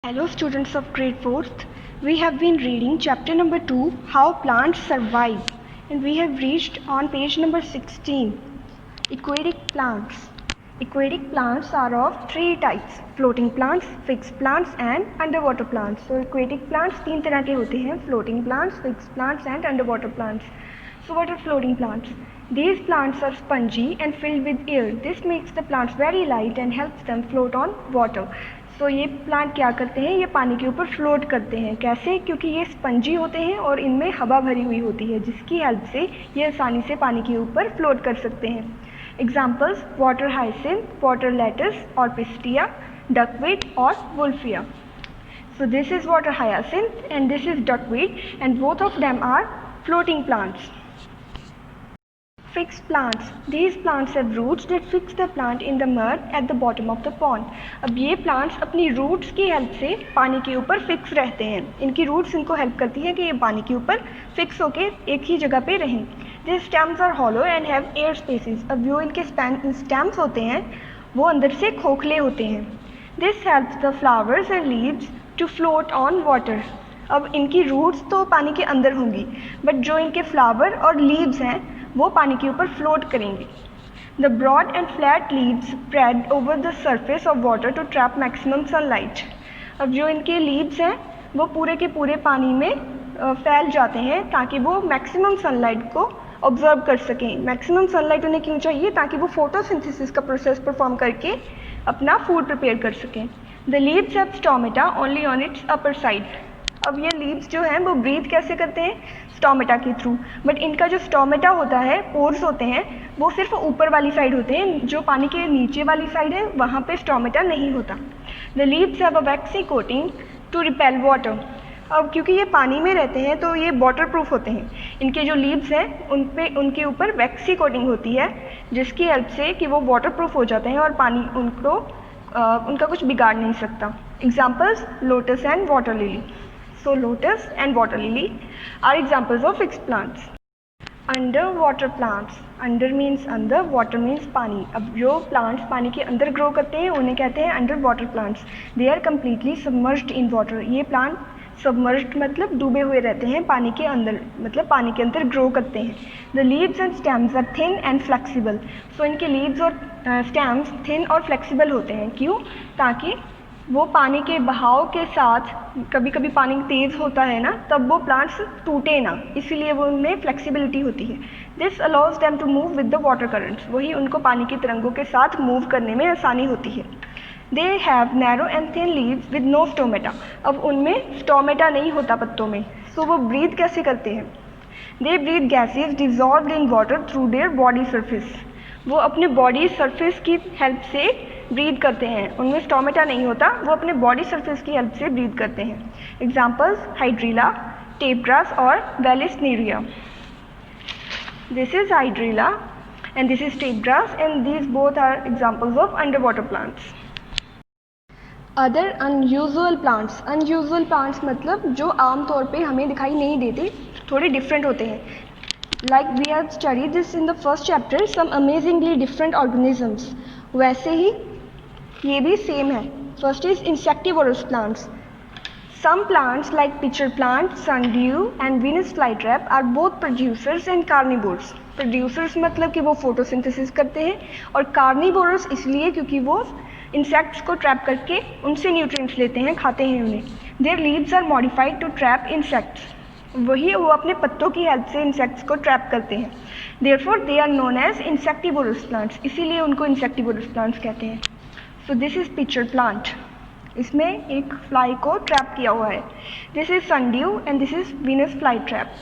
Hello students of grade 4th, we have been reading chapter number 2, How Plants Survive, and we have reached on page number 16, Aquatic Plants. Aquatic plants are of three types, floating plants, fixed plants and underwater plants. So aquatic plants तीन तरह के होते हैं, floating plants, fixed plants and underwater plants. So what are floating plants? These plants are spongy and filled with air. This makes the plants very light and helps them float on water. तो ये plant क्या करते हैं, ये पानी के ऊपर float करते हैं. कैसे? क्योंकि ये स्पंजी होते हैं और इनमें हवा भरी हुई होती है, जिसकी हेल्प से ये आसानी से पानी के ऊपर फ्लोट कर सकते हैं. Examples: water hyacinth, water lettuce और पिस्टिया, डकवीड और wolffia. So this is water hyacinth and this is duckweed and both of them are floating plants. Fixed plants. These plants have roots that fix the plant in the mud at the bottom of the pond. अब ये plants अपनी roots की help से पानी के ऊपर fix रहते हैं. इनकी roots इनको help करती हैं कि ये पानी के ऊपर fix होके एक ही जगह पे रहें. These stems are hollow and have air spaces. अब जो इनके stems होते हैं वो अंदर से खोखले होते हैं. This helps the flowers and leaves to float on water. अब इनकी रूट्स तो पानी के अंदर होंगी, बट जो इनके फ्लावर और लीव्स हैं वो पानी के ऊपर फ्लोट करेंगे. The broad and flat leaves spread over the surface of water to trap maximum sunlight. अब जो इनके लीव्स हैं वो पूरे के पूरे पानी में फैल जाते हैं ताकि वो मैक्सिमम सनलाइट को ऑब्जर्व कर सकें. मैक्सिमम सनलाइट उन्हें क्यों चाहिए? ताकि वो फोटोसिंथेसिस का प्रोसेस परफॉर्म करके अपना फूड प्रिपेयर कर सकें. The leaves have stomata only on it's upper side. अब ये लीव्स जो हैं वो ब्रीथ कैसे करते हैं? स्टोमेटा के थ्रू. बट इनका जो स्टोमेटा होता है, पोर्स होते हैं, वो सिर्फ ऊपर वाली साइड होते हैं. जो पानी के नीचे वाली साइड है वहाँ पे स्टोमेटा नहीं होता. The leaves have a waxy coating to repel water. अब क्योंकि ये पानी में रहते हैं तो ये वाटर प्रूफ होते हैं. इनके जो लीव्स हैं उनके ऊपर वैक्सी कोटिंग होती है, जिसकी हेल्प से कि वो वाटर प्रूफ हो जाते हैं और पानी उनका कुछ बिगाड़ नहीं सकता. Examples: lotus and water lily. So lotus and water lily are examples of fixed plants. Underwater plants. Under means under, water means पानी. अब जो plants पानी के अंदर grow करते हैं उन्हें कहते हैं underwater plants. They are completely submerged in water. ये plant submerged मतलब डूबे हुए रहते हैं पानी के अंदर, मतलब पानी के अंदर grow करते हैं. The leaves and stems are thin and flexible. So इनके leaves और stems thin और flexible होते हैं. क्यों? ताकि वो पानी के बहाव के साथ, कभी कभी पानी तेज़ होता है ना, तब वो प्लांट्स टूटे ना, इसीलिए वो उनमें फ्लेक्सिबिलिटी होती है. This allows them to move with the water currents. वही उनको पानी के तरंगों के साथ मूव करने में आसानी होती है. They have narrow and thin leaves with no stomata. अब उनमें स्टोमेटा नहीं होता पत्तों में. सो वो ब्रीथ कैसे करते हैं? They breathe gases dissolved in water through their body surface. वो अपने बॉडी सरफेस की हेल्प से ब्रीथ करते हैं. उनमें स्टोमेटा नहीं होता, वो अपने बॉडी सरफेस की हेल्प से ब्रीथ करते हैं. एग्जाम्पल्स: हाइड्रीला, टेप ग्रास और vallisneria. This is hydrilla and this is tape grass and these both are examples of under water plants. Other unusual plants. Unusual plants मतलब जो आमतौर पे हमें दिखाई नहीं देते, थोड़े डिफरेंट होते हैं. Like we have studied this in the first chapter, some amazingly different organisms. वैसे ही ये भी सेम है. First is insectivorous plants. Some plants like pitcher plant, sundew and Venus flytrap are both producers and carnivores. Producers मतलब कि वो photosynthesis करते हैं, और carnivorous इसलिए क्योंकि वो insects को trap करके उनसे nutrients लेते हैं, खाते हैं उन्हें. Their leaves are modified to trap insects. वही वो अपने पत्तों की हेल्प से इंसेक्ट्स को ट्रैप करते हैं. Therefore they are known as insectivorous plants. इसीलिए उनको इंसेक्टिवोरस प्लांट्स कहते हैं. So this is pitcher plant. इसमें एक फ्लाई को ट्रैप किया हुआ है. This is sundew and this is Venus fly trap.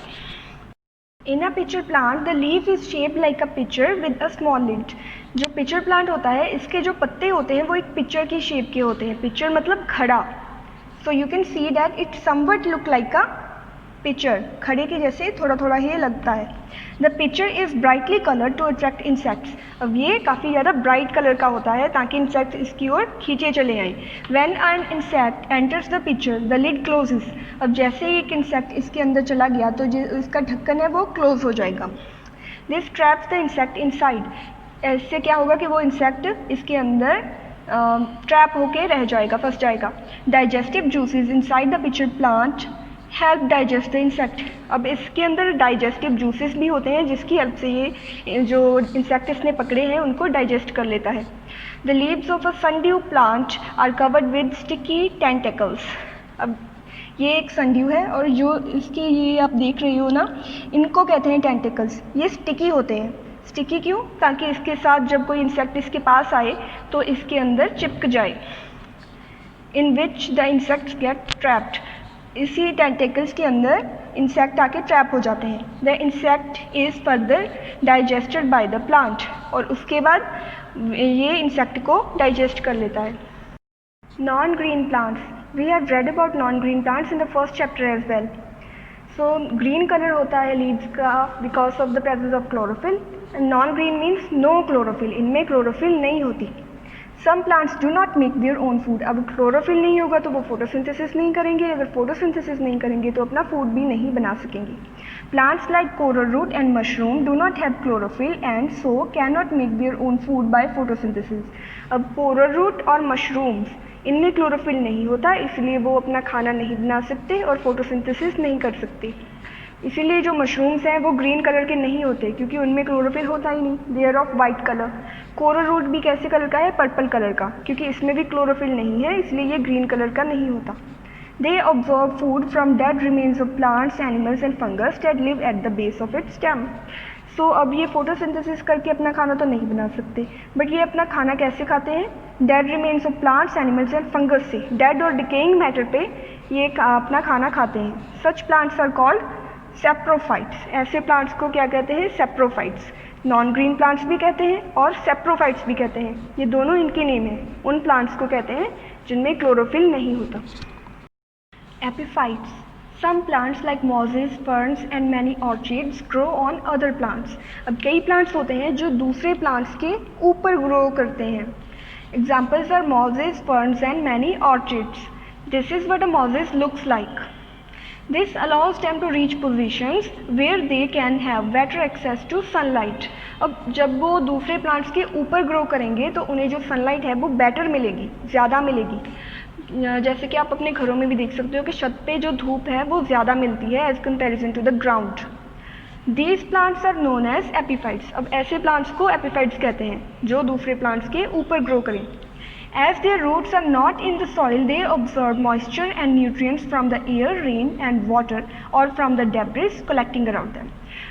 In a pitcher plant the leaf is shaped like a pitcher with a small lid. जो pitcher plant होता है, इसके जो पत्ते होते हैं वो एक पिचर की शेप के होते हैं. पिचर मतलब घड़ा. So you can see that it somewhat look like a pitcher. खड़े के जैसे थोड़ा थोड़ा ही लगता है. The pitcher is brightly coloured to attract insects. अब ये काफ़ी ज़्यादा ब्राइट कलर का होता है ताकि इंसेक्ट्स इसकी ओर खींचे चले आएँ. When an insect enters the pitcher the lid closes. अब जैसे ही एक इंसेक्ट इसके अंदर चला गया तो जो इसका ढक्कन है वो क्लोज हो जाएगा. This traps the insect inside. इससे क्या होगा कि वो इंसेक्ट इसके अंदर ट्रैप होके रह जाएगा, फंस जाएगा। Digestive juices inside the pitcher plant help digest the insect. अब इसके अंदर डाइजेस्टिव जूसेस भी होते हैं जिसकी हेल्प से ये जो इंसेक्ट इसने पकड़े हैं उनको डाइजेस्ट कर लेता है। The leaves of a sundew plant are covered with sticky tentacles. अब ये एक सनड्यू है और जो इसके ये आप देख रही हो ना, इनको कहते हैं टेंटेकल्स। ये स्टिकी होते हैं। स्टिकी क्यों? ताकि इसके साथ जब कोई इंसेक्ट इसके पास आए तो इसके अंदर चिपक जाए। In which the insects get trapped. इसी टेंटेकल्स के अंदर इंसेक्ट आके ट्रैप हो जाते हैं। The insect is further digested by the plant, और उसके बाद ये इंसेक्ट को डाइजेस्ट कर लेता है। Non green plants, we have read about non green plants in the first chapter as well. So green colour होता है लीव्स का because of the presence of chlorophyll, and non green means no chlorophyll, इनमें chlorophyll नहीं होती। Some plants do not make their own food. अब chlorophyll नहीं होगा तो वो फोटोसिंथेसिस नहीं करेंगे, अगर फोटोसिंथेसिस नहीं करेंगे तो अपना फूड भी नहीं बना सकेंगे। Plants like coral root and mushroom do not have chlorophyll and so can not make their own food by photosynthesis. अब कोरल रूट और मशरूम्स, इनमें क्लोरोफिल नहीं होता, इसलिए वो अपना खाना नहीं बना सकते और फोटोसिंथेसिस नहीं कर सकते। इसीलिए जो मशरूम्स हैं वो ग्रीन कलर के नहीं होते क्योंकि उनमें क्लोरोफिल होता ही नहीं, they are of white colour. Coral root भी कैसे कलर का है? पर्पल कलर का, क्योंकि इसमें भी क्लोरोफिल नहीं है, इसलिए ये ग्रीन कलर का नहीं होता। They absorb food from dead remains of plants, animals and fungus that live at the base of its stem. So अब ये फोटोसिंथेसिस करके अपना खाना तो नहीं बना सकते, बट ये अपना खाना कैसे खाते हैं? Dead remains of plants, animals and fungus से, डेड और डिकेइंग मैटर पे ये अपना खाना खाते हैं। Such plants are called saprophytes. ऐसे प्लांट्स को क्या कहते हैं? सेप्रोफाइट्स। नॉन ग्रीन प्लांट्स भी कहते हैं और सेप्रोफाइट्स भी कहते हैं, ये दोनों इनके नेम हैं। उन प्लांट्स को कहते हैं जिनमें क्लोरोफिल नहीं होता। Epiphytes, some plants like mosses, ferns and many orchids grow on other plants. अब कई प्लांट्स होते हैं जो दूसरे प्लांट्स के ऊपर ग्रो करते हैं। Examples are mosses, ferns and many orchids. This is what a mosses looks like. This allows them to reach positions where they can have better access to sunlight. अब जब वो दूसरे प्लांट्स के ऊपर ग्रो करेंगे तो उन्हें जो सनलाइट है वो बेटर मिलेगी, ज़्यादा मिलेगी। जैसे कि आप अपने घरों में भी देख सकते हो कि छत पे जो धूप है वो ज़्यादा मिलती है as comparison to the ground. These plants are known as epiphytes. अब ऐसे प्लांट्स को एपिफाइट्स कहते हैं जो दूसरे प्लांट्स के ऊपर ग्रो करें। As their roots are not in the soil, they absorb moisture and nutrients from the air, rain and water or from the debris collecting around them.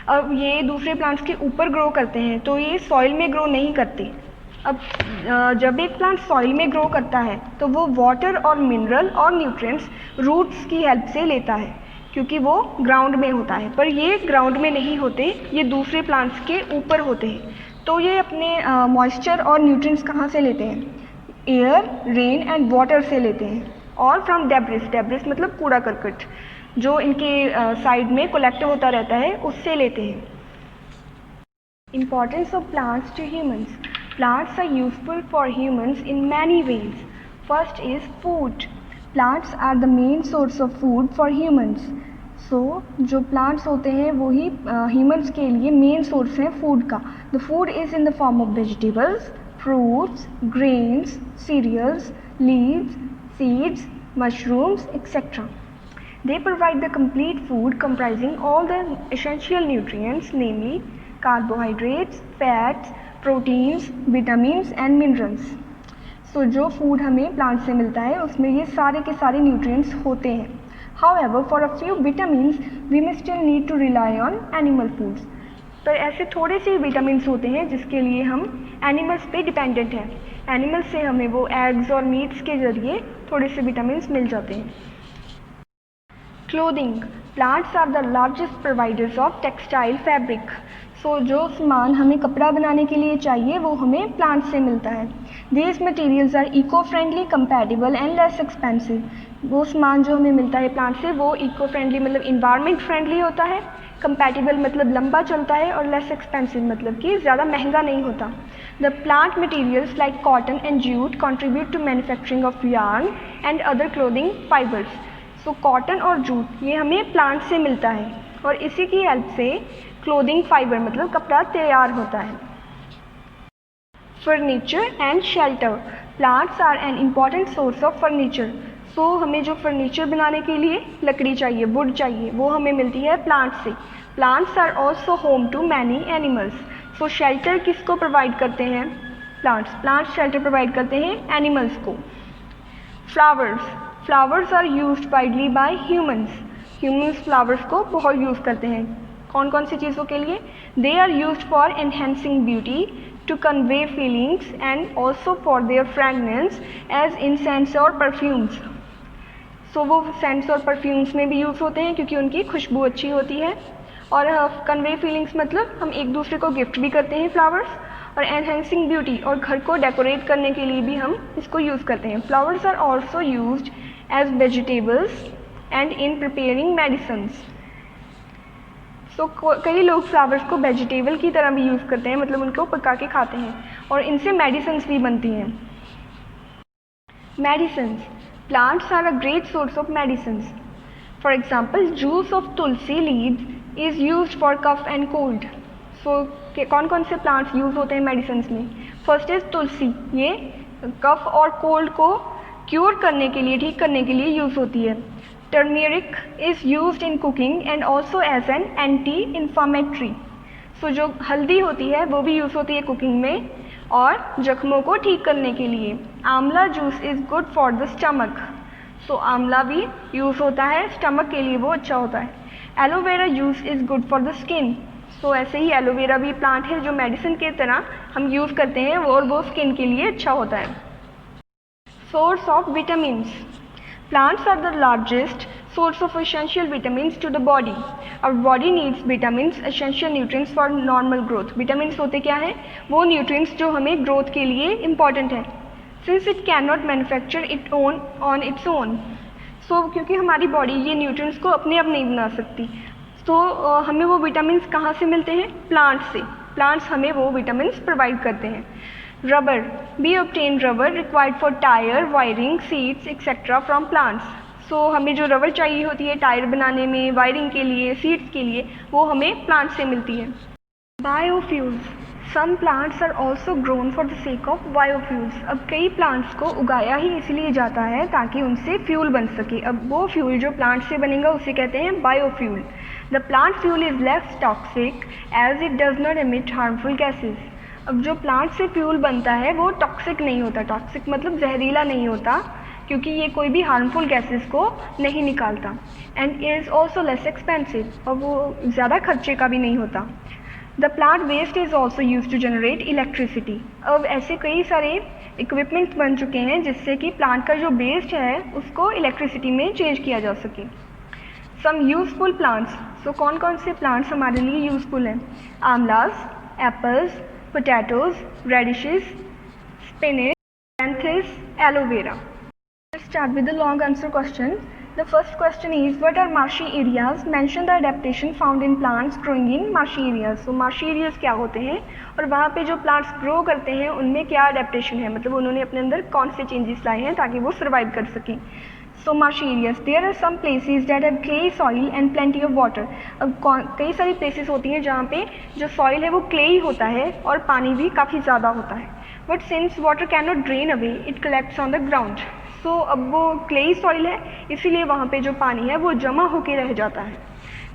अब ये दूसरे प्लांट्स के ऊपर ग्रो करते हैं तो ये सॉइल में ग्रो नहीं करते। अब जब एक प्लांट सॉइल में ग्रो करता है तो वो वाटर और मिनरल और न्यूट्रिएंट्स रूट्स की हेल्प से लेता है क्योंकि वो ग्राउंड में होता है, पर ये ग्राउंड में नहीं होते, ये दूसरे प्लांट्स के ऊपर होते हैं। तो ये अपने मॉइस्चर और न्यूट्रिएंट्स कहाँ से लेते हैं? एयर, रेन एंड वाटर से लेते हैं, और फ्रॉम डेब्रिस, डेब्रिस मतलब कूड़ा करकट जो इनके साइड में कलेक्ट होता रहता है उससे लेते हैं। Importance of plants to humans. Plants are useful for humans in many ways. First is food. Plants are the main source of food for humans. So जो plants होते हैं वही humans के लिए main source है food का. The food is in the form of vegetables, fruits, grains, cereals, leaves, seeds, mushrooms, etc. They provide the complete food comprising all the essential nutrients, namely carbohydrates, fats, proteins, vitamins and minerals. So जो food हमें plant से मिलता है उसमें ये सारे के सारे nutrients होते हैं. However, for a few vitamins, we may still need to rely on animal foods. पर ऐसे थोड़े से विटामिन्स होते हैं जिसके लिए हम एनिमल्स पे डिपेंडेंट हैं। एनिमल्स से हमें वो एग्स और मीट्स के जरिए थोड़े से विटामिन्स मिल जाते हैं। Clothing, plants are the largest providers of textile fabric. So जो सामान हमें कपड़ा बनाने के लिए चाहिए वो हमें प्लांट से मिलता है। These materials are eco friendly, compatible and less expensive. वो सामान जो हमें मिलता है प्लांट से वो इको फ्रेंडली मतलब इन्वायरमेंट फ्रेंडली होता है, कंपैटिबल मतलब लंबा चलता है, और लेस एक्सपेंसिव मतलब कि ज़्यादा महंगा नहीं होता। The plant materials like cotton and jute contribute to manufacturing of yarn and other clothing fibres. So cotton और जूट ये हमें प्लांट से मिलता है और इसी की हेल्प से क्लोथिंग फाइबर मतलब कपड़ा तैयार होता है। Furniture and shelter, plants are an important source of furniture. So हमें जो फर्नीचर बनाने के लिए लकड़ी चाहिए, वुड चाहिए, वो हमें मिलती है प्लांट्स से। Plants are also home to many animals. So shelter किसको प्रोवाइड करते हैं? प्लांट्स शेल्टर प्रोवाइड करते हैं एनिमल्स को। Flowers are used widely by humans flowers को बहुत यूज़ करते हैं। कौन कौन सी चीज़ों के लिए? They are used for enhancing beauty, to convey feelings, and also for their fragrance as incense और perfumes। सो वो सेंट्स और परफ्यूम्स में भी यूज़ होते हैं क्योंकि उनकी खुशबू अच्छी होती है। और कन्वे फीलिंग्स मतलब हम एक दूसरे को गिफ्ट भी करते हैं फ्लावर्स। और एनहेंसिंग ब्यूटी, और घर को डेकोरेट करने के लिए भी हम इसको यूज़ करते हैं। Flowers are also used as vegetables and in preparing medicines. So कई लोग फ्लावर्स को वेजिटेबल की तरह भी यूज़ करते हैं, मतलब उनको पका के खाते हैं, और इनसे मेडिसिन्स भी बनती हैं। Medicines, plants are a great source of medicines. For example, juice of tulsi leaves is used for cough and cold. So कौन कौन से प्लांट्स यूज़ होते हैं मेडिसिन्स में? फर्स्ट इज़ तुलसी, ये कफ और कोल्ड को क्योर करने के लिए, ठीक करने के लिए यूज़ होती है। Turmeric is used in cooking and also as an anti inflammatory. So जो हल्दी होती है वो भी यूज़ होती है कुकिंग में और जख्मों को ठीक करने के लिए। Amla juice is good for the stomach. So आंवला भी यूज़ होता है, स्टमक के लिए वो अच्छा होता है। Aloe vera juice is good for the skin. So ऐसे ही एलोवेरा भी प्लांट है जो मेडिसिन के तरह हम यूज़ करते हैं, और वो स्किन के लिए अच्छा होता है। Source of vitamins, plants are the largest source of essential vitamins to the body. Our body needs vitamins, essential nutrients for normal growth. vitamins होते क्या हैं? वो nutrients जो हमें growth के लिए important है। Since it cannot manufacture it on its own, so क्योंकि हमारी body ये nutrients को अपने आप नहीं बना सकती, तो हमें वो vitamins कहाँ से मिलते हैं? plants से। plants हमें वो vitamins provide करते हैं। Rubber, we obtain rubber required for tire, wiring, seats, etc. from plants. So हमें जो रबर चाहिए होती है टायर बनाने में, वायरिंग के लिए, सीट्स के लिए, वो हमें प्लांट से मिलती है। Biofuels, some plants are also grown for the sake of biofuels. अब कई प्लांट्स को उगाया ही इसलिए जाता है ताकि उनसे फ्यूल बन सके। अब वो फ्यूल जो प्लांट से बनेगा उसे कहते हैं biofuel. The plant fuel is less toxic as it does not emit harmful gases. अब जो प्लांट से फ्यूल बनता है वो टॉक्सिक नहीं होता, टॉक्सिक मतलब जहरीला नहीं होता, क्योंकि ये कोई भी हार्मफुल गैसेस को नहीं निकालता। And is also less expensive, और वो ज़्यादा खर्चे का भी नहीं होता। The plant waste is also use to generate electricity. अब ऐसे कई सारे इक्विपमेंट्स बन चुके हैं जिससे कि प्लांट का जो वेस्ट है उसको इलेक्ट्रिसिटी में चेंज किया जा सके। सम यूजफुल प्लांट्स, सो कौन कौन से प्लांट्स हमारे लिए यूजफुल हैं? आमलास, apples, potatoes, radishes, spinach, anthis, aloe vera. Let's start with the long answer question. The first question is, what are marshy areas? Mention the adaptation found in plants growing in marshy areas. So marshy areas क्या होते हैं और वहाँ पे जो plants grow करते हैं उनमें क्या adaptation है, मतलब उन्होंने अपने अंदर कौन से changes लाए हैं ताकि वो survive कर सकें। So marshy areas, there are some places that have clay soil and plenty of water. अब कई सारी places होती हैं जहाँ पे जो soil है वो clay होता है और पानी भी काफ़ी ज़्यादा होता है। But since water cannot drain away, it collects on the ground. So अब वो clay soil है, इसीलिए वहाँ पे जो पानी है वो जमा होके रह जाता है।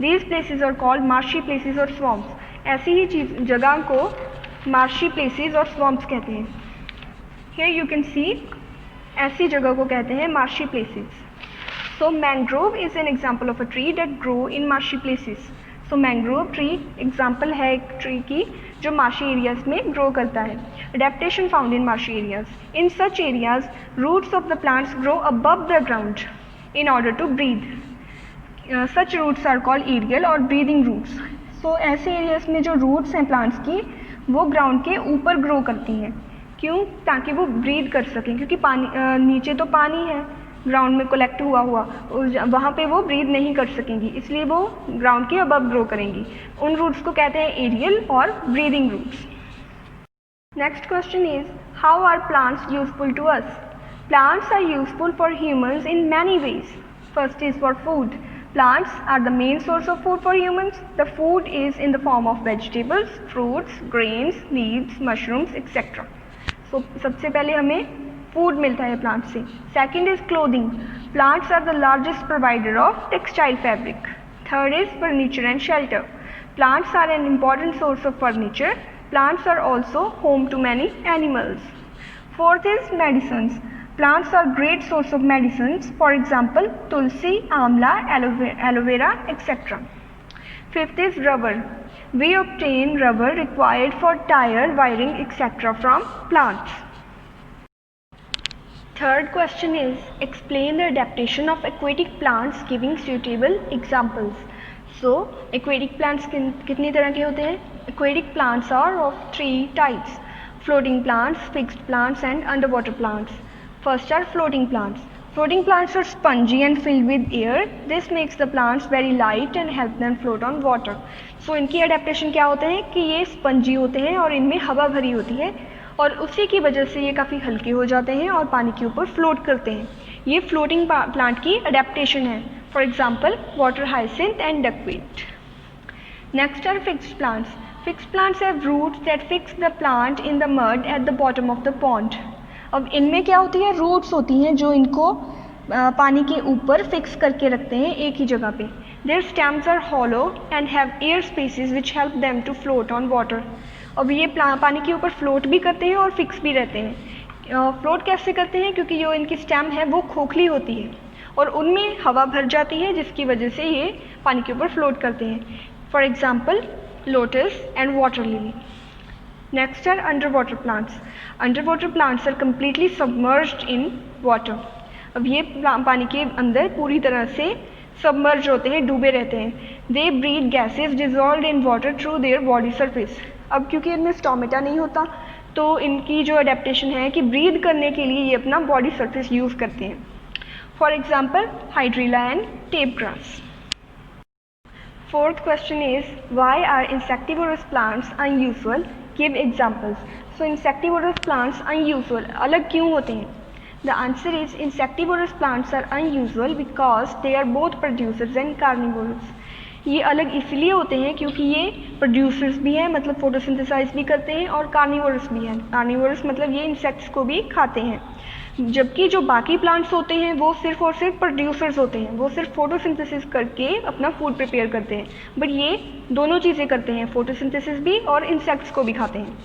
These places are called marshy places or swamps. ऐसी ही जगह को marshy places और swamps कहते हैं। Here you can see, ऐसी जगह को कहते हैं marshy places. So mangrove is an example of a tree that grow in marshy places. So mangrove tree example है एक tree की जो marshy areas में grow करता है. Adaptation found in marshy areas. In such areas, roots of the plants grow above the ground in order to breathe. Such roots are called aerial or breathing roots. So ऐसे areas में जो roots हैं plants की वो ground के ऊपर grow करती हैं। क्यों? ताकि वो ब्रीथ कर सकें, क्योंकि पानी नीचे तो पानी है ग्राउंड में कलेक्ट हुआ वहाँ पे वो ब्रीथ नहीं कर सकेंगी, इसलिए वो ग्राउंड के अबव ग्रो करेंगी। उन रूट्स को कहते हैं एरियल और breathing roots. Next question is, how are plants useful to us? Plants are useful for humans in many ways. First is for food. Plants are the main source of food for humans. The food is in the form of vegetables, fruits, grains, leaves, mushrooms, etc. So सबसे पहले हमें food मिलता है plant से। Second is clothing, plants are the largest provider of textile fabric. Third is furniture and shelter, plants are an important source of furniture, plants are also home to many animals. Fourth is medicines, plants are great source of medicines, for example tulsi, amla, aloe vera, etc. Fifth is rubber, we obtain rubber required for tire, wiring, etc. from plants. Third question is explain the adaptation of aquatic plants giving suitable examples. So aquatic plants कितनी तरह के होते हैं? Aquatic plants are of 3 types, floating plants, fixed plants and underwater plants. First are floating plants. Floating plants are spongy and filled with air. This makes the plants very light and help them float on water. So इनकी adaptation क्या होते हैं कि ये spongy होते हैं और इनमें हवा भरी होती है और उसी की वजह से ये काफ़ी हल्के हो जाते हैं और पानी के ऊपर फ्लोट करते हैं। ये फ्लोटिंग प्लांट की अडेप्टेशन है। For example water hyacinth and duckweed. Next are fixed plants. Fixed plants have roots that fix the plant in the mud at the bottom of the pond. अब इनमें क्या होती है, रूट्स होती हैं जो इनको पानी के ऊपर फिक्स करके रखते हैं एक ही जगह पे। Their stems are hollow and have air spaces which help them to float on water. अब ये पानी के ऊपर फ्लोट भी करते हैं और फिक्स भी रहते हैं। फ्लोट कैसे करते हैं? क्योंकि जो इनकी स्टेम है वो खोखली होती है और उनमें हवा भर जाती है जिसकी वजह से ये पानी के ऊपर फ्लोट करते हैं। For example lotus and water lily. Next are underwater plants. Underwater plants are completely submerged in water. अब ये पानी के अंदर पूरी तरह से सबमर्ज होते हैं, डूबे रहते हैं। They breathe gases dissolved in water through their body surface. अब क्योंकि इनमें स्टोमेटा नहीं होता तो इनकी जो अडेप्टेशन है कि ब्रीथ करने के लिए ये अपना बॉडी सरफेस यूज़ करते हैं। For example hydrilla and tape grass. Fourth question is why are insectivorous plants unusual? Give examples. So insectivorous plants unusual, अलग क्यों होते हैं? The answer is insectivorous plants are unusual because they are both producers and carnivores. ये अलग इसलिए होते हैं क्योंकि ये प्रोड्यूसर्स भी हैं, मतलब फोटोसिंथेसाइज भी करते हैं, और कार्निवोरस भी हैं। कार्निवोरस मतलब ये इंसेक्ट्स को भी खाते हैं, जबकि जो बाकी प्लांट्स होते हैं वो सिर्फ और सिर्फ प्रोड्यूसर्स होते हैं, वो सिर्फ फोटोसिंथेसिस करके अपना फूड प्रिपेयर करते हैं। बट ये दोनों चीज़ें करते हैं, फोटोसिंथेसिस भी और इंसेक्ट्स को भी खाते हैं।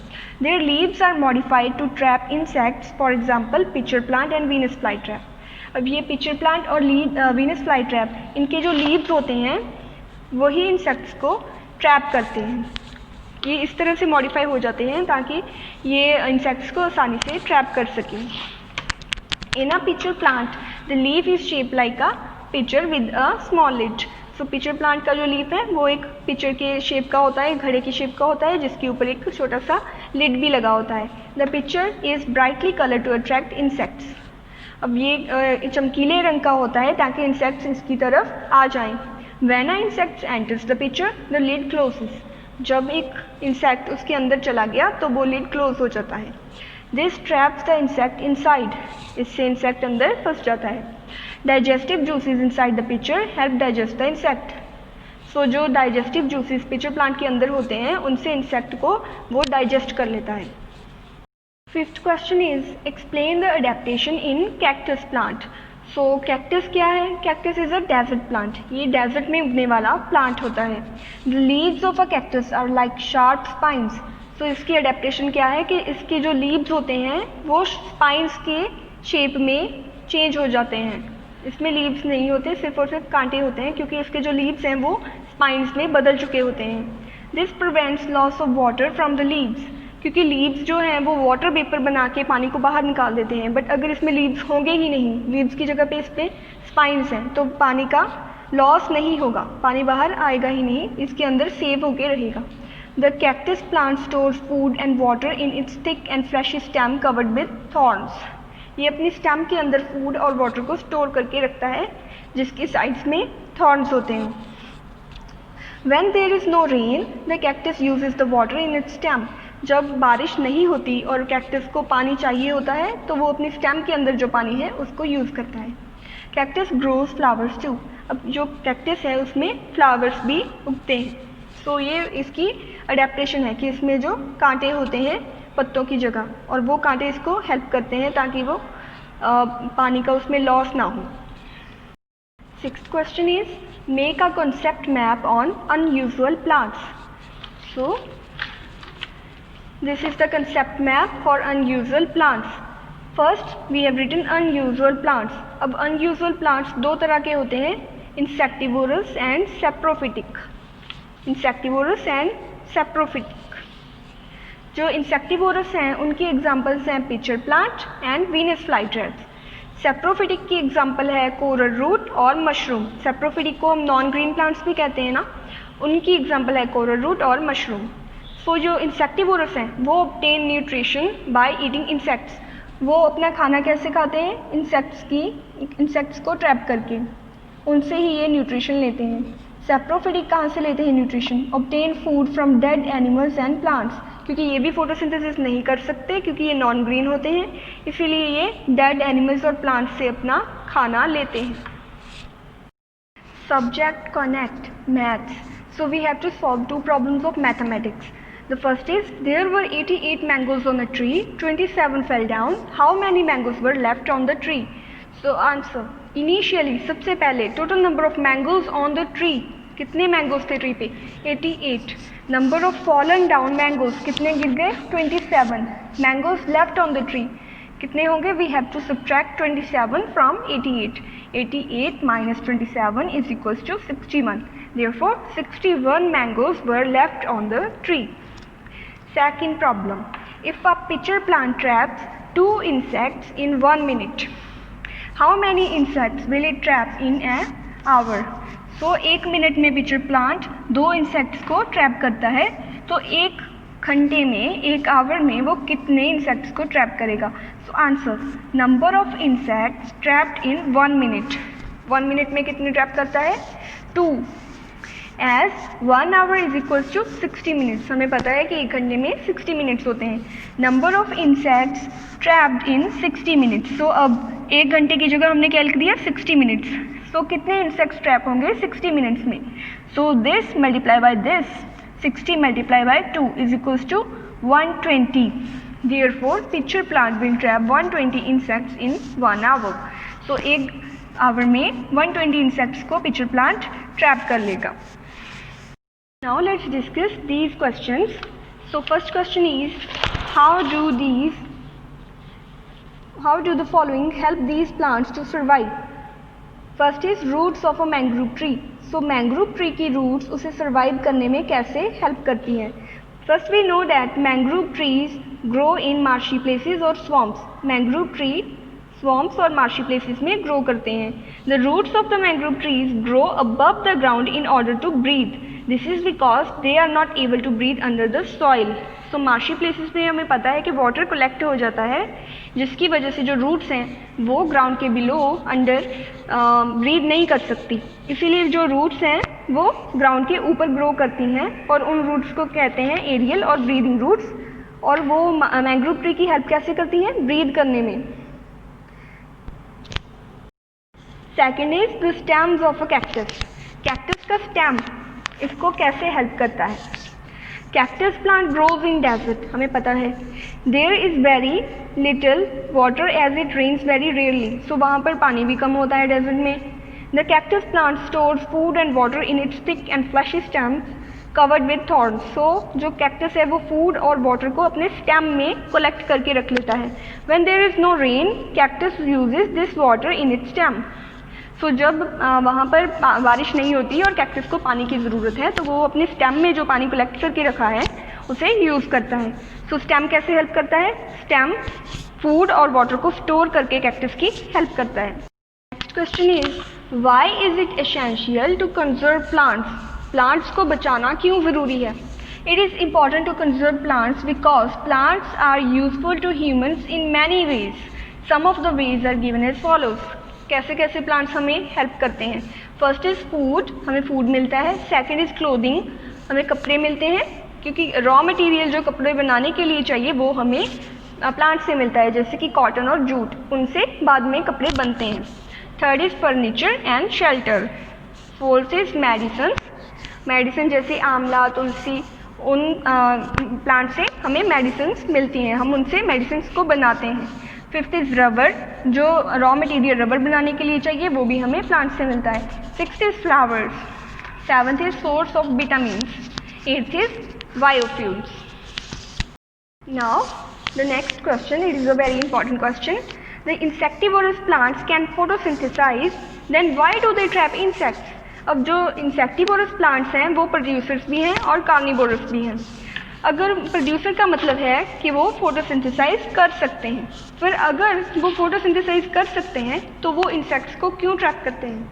Their leaves are modified to trap insects, for example pitcher plant and Venus fly trap. अब ये पिचर प्लांट और वीनस फ्लाई ट्रैप, इनके जो लीव्स होते हैं वही इंसेक्ट्स को ट्रैप करते हैं। ये इस तरह से मॉडिफाई हो जाते हैं ताकि ये इंसेक्ट्स को आसानी से ट्रैप कर सकें। In a pitcher plant, the leaf is shaped like a pitcher with a small lid. So pitcher plant का जो लीफ है वो एक पिचर के शेप का होता है, घड़े की शेप का होता है, जिसके ऊपर एक छोटा सा लिड भी लगा होता है। The pitcher is brightly colored to attract insects. अब ये चमकीले रंग का होता है ताकि इंसेक्ट्स इसकी तरफ आ जाएं। When an insect enters the pitcher, the lid closes. जब एक इंसेक्ट उसके अंदर चला गया तो वो लिड क्लोज हो जाता है। This traps the insect inside. इससे इंसेक्ट अंदर फंस जाता है। Digestive juices inside the pitcher help digest the insect. So जो digestive juices pitcher plant के अंदर होते हैं उनसे इंसेक्ट को वो डाइजेस्ट कर लेता है। Fifth question is explain the adaptation in cactus plant. So cactus क्या है? Cactus is a desert plant. ये desert में उगने वाला plant होता है। The leaves of a cactus are like sharp spines. So इसकी adaptation क्या है कि इसके जो leaves होते हैं वो spines के शेप में चेंज हो जाते हैं। इसमें लीव्स नहीं होते, सिर्फ और सिर्फ कांटे होते हैं, क्योंकि इसके जो लीव्स हैं वो स्पाइन्स में बदल चुके होते हैं। This prevents loss of water from the leaves, क्योंकि लीव्स जो हैं वो वाटर वेपर बना के पानी को बाहर निकाल देते हैं। बट अगर इसमें लीव्स होंगे ही नहीं, लीव्स की जगह पे इस पर स्पाइन्स हैं, तो पानी का लॉस नहीं होगा, पानी बाहर आएगा ही नहीं, इसके अंदर सेव होके रहेगा। The cactus plant stores food and water in its thick and fleshy stem covered with thorns. ये अपनी स्टेम के अंदर फूड और वाटर को स्टोर करके रखता है, जिसकी साइड्स में थॉर्न्स होते हैं। When there is no rain, the cactus uses the water in its stem. जब बारिश नहीं होती और कैक्टस को पानी चाहिए होता है तो वो अपनी स्टेम के अंदर जो पानी है उसको यूज़ करता है। Cactus grows flowers too. अब जो कैक्टस है उसमें फ्लावर्स भी उगते हैं। तो ये इसकी अडेप्टेशन है कि इसमें जो कांटे होते हैं पत्तों की जगह, और वो कांटे इसको हेल्प करते हैं ताकि वो पानी का उसमें लॉस ना हो। 6th question is make a concept map on unusual plants. So this is the concept map for unusual plants. First we have written unusual plants. अब unusual plants दो तरह के होते हैं, insectivorous and saprophytic. insectivorous and saprophytic. जो insectivorous हैं उनकी examples हैं pitcher plant and Venus flytraps. Saprophytic की एग्जाम्पल है कोरल रूट और मशरूम। सेप्रोफिटिक को हम नॉन ग्रीन प्लांट्स भी कहते हैं ना, उनकी एग्जाम्पल है कोरल रूट और मशरूम। सो जो इंसेक्टिवोरस हैं वो obtain nutrition by eating insects. वो अपना खाना कैसे खाते हैं? इंसेक्ट्स को ट्रैप करके, उनसे ही ये न्यूट्रिशन लेते हैं। सेप्रोफिटिक कहाँ से लेते हैं nutrition? Obtain food from dead animals and plants, क्योंकि ये भी फोटोसिंथेसिस नहीं कर सकते क्योंकि ये नॉन ग्रीन होते हैं, इसीलिए ये डेड एनिमल्स और प्लांट्स से अपना खाना लेते हैं। Subject connect maths. So we have to solve two problems of mathematics. The first is there were 88 mangoes on a tree, 27 fell down. How many mangoes were left on the tree? So answer, initially सबसे पहले total number of mangoes on the tree, कितने mangoes थे tree पे? 88. Number of fallen down mangoes, कितने गिर गए? 27. Mangoes left on the tree कितने होंगे? We have to subtract 27 from 88. 88 minus 27 is equals to 61. Therefore 61 mangoes were left on the tree. Second problem, if a pitcher plant traps 2 insects in 1 minute, how many insects will it trap in an hour? So 1 minute में pitcher plant 2 insects को trap करता है, तो 1 घंटे में, 1 our में वो कितने इंसेक्ट्स को ट्रैप करेगा? So answer, number of insects trapped in 1 minute. 1 minute में कितने ट्रैप करता है? 2. As 1 hour is equals to 60 minutes. हमें पता है कि 1 घंटे में 60 मिनट्स होते हैं। Number of insects trapped in 60 minutes. So अब 1 घंटे की जगह हमने क्या लिख दिया? 60 मिनट्स। सो कितने इंसेक्ट्स ट्रैप होंगे 60 मिनट्स में? So this multiply by this, 60 multiply by 2 is equals to 120. Therefore pitcher plant will trap 120 insects in 1 hour. So 1 our में 120 इंसेक्ट्स को पिचर प्लांट ट्रैप कर लेगा। Now let's discuss these questions. So first question is how do the following help these plants to survive? First is roots of a mangrove tree. So mangrove tree की roots उसे survive करने में कैसे help करती हैं? First we know that mangrove trees grow in marshy places or swamps. Mangrove tree swamps और marshy places में grow करते हैं. The roots of the mangrove trees grow above the ground in order to breathe. This is because they are not able to breathe under the soil. So marshy places में हमें पता है कि water collect हो जाता है, जिसकी वजह से जो roots हैं वो ground के below अंडर breathe नहीं कर सकती, इसीलिए जो roots हैं वो ground के ऊपर grow करती हैं और उन roots को कहते हैं aerial और breathing roots, और वो mangrove tree की help कैसे करती हैं? breathe करने में। Second is the stems of a cactus. Cactus का stem इसको कैसे help करता है? Cactus plant grows in desert, हमें पता है। There is very little water as it rains very rarely. So वहाँ पर पानी भी कम होता है desert में। The cactus plant stores food and water in its thick and fleshy stems covered with thorns. So जो cactus है वो food और water को अपने stem में collect करके रख लेता है। When there is no rain, cactus uses this water in its stem. So जब वहाँ पर बारिश नहीं होती और कैक्टस को पानी की ज़रूरत है तो वो अपने स्टेम में जो पानी कलेक्ट करके रखा है उसे यूज़ करता है। सो स्टेम कैसे हेल्प करता है? स्टेम फूड और वाटर को स्टोर करके कैक्टस की हेल्प करता है। Next question is why is it essential to conserve plants? Plants को बचाना क्यों ज़रूरी है? It is important to conserve plants because plants are useful to humans in many ways. Some of the ways are given as follows. कैसे कैसे plants हमें help करते हैं? फर्स्ट इज़ फूड, हमें फूड मिलता है। सेकंड इज़ क्लोथिंग, हमें कपड़े मिलते हैं क्योंकि रॉ मटेरियल जो कपड़े बनाने के लिए चाहिए वो हमें प्लांट से मिलता है, जैसे कि कॉटन और जूट, उनसे बाद में कपड़े बनते हैं। Third is furniture and shelter. Fourth is medicine, medicine जैसे आंवला, तुलसी, उन प्लांट से हमें मेडिसिन मिलती हैं, हम उनसे मेडिसिन को बनाते हैं। फिफ्थ इज़ रबर, जो रॉ मटेरियल रबर बनाने के लिए चाहिए वो भी हमें प्लांट से मिलता है। Sixth is flowers, seventh is source of vitamins, eighth is biofuels. Now, the next question, it is a very important question. The insectivorous plants can photosynthesize, then why do they trap insects? अब जो insectivorous plants हैं वो producers भी हैं और carnivorous भी हैं। अगर प्रोड्यूसर का मतलब है कि वो फोटोसिंथेसाइज कर सकते हैं, फिर अगर वो फोटोसिंथेसाइज कर सकते हैं तो वो इंसेक्ट्स को क्यों ट्रैप करते हैं?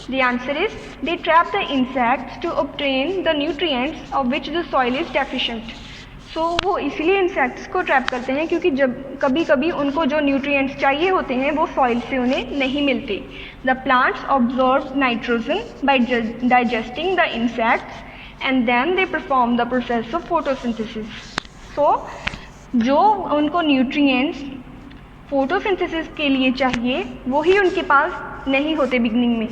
The answer is they trap the insects to obtain the nutrients of which the soil is deficient. वो इसलिए इंसेक्ट्स को ट्रैप करते हैं क्योंकि जब कभी कभी उनको जो न्यूट्रिएंट्स चाहिए होते हैं वो सॉइल से उन्हें नहीं मिलते। The plants absorb nitrogen by digesting the insects and then they perform the process of photosynthesis. जो उनको न्यूट्रिएंट्स फोटोसिंथेसिस के लिए चाहिए वही उनके पास नहीं होते बिगनिंग में,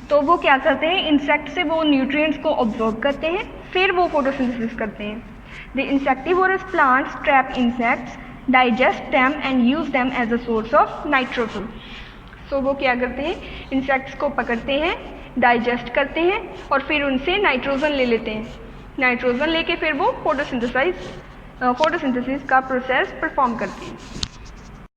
तो वो क्या करते हैं, इंसेक्ट से वो न्यूट्रिएंट्स को ऑब्जॉर्ब करते हैं, फिर वो फोटोसिंथेसिस करते हैं। The insectivorous plants trap insects, digest them and use them as a source of nitrogen. वो क्या करते हैं, इंसेक्ट्स को पकड़ते हैं, डाइजेस्ट करते हैं और फिर उनसे नाइट्रोजन ले लेते हैं। नाइट्रोजन लेके फिर वो फोटोसिंथेसिस का प्रोसेस परफॉर्म करते हैं।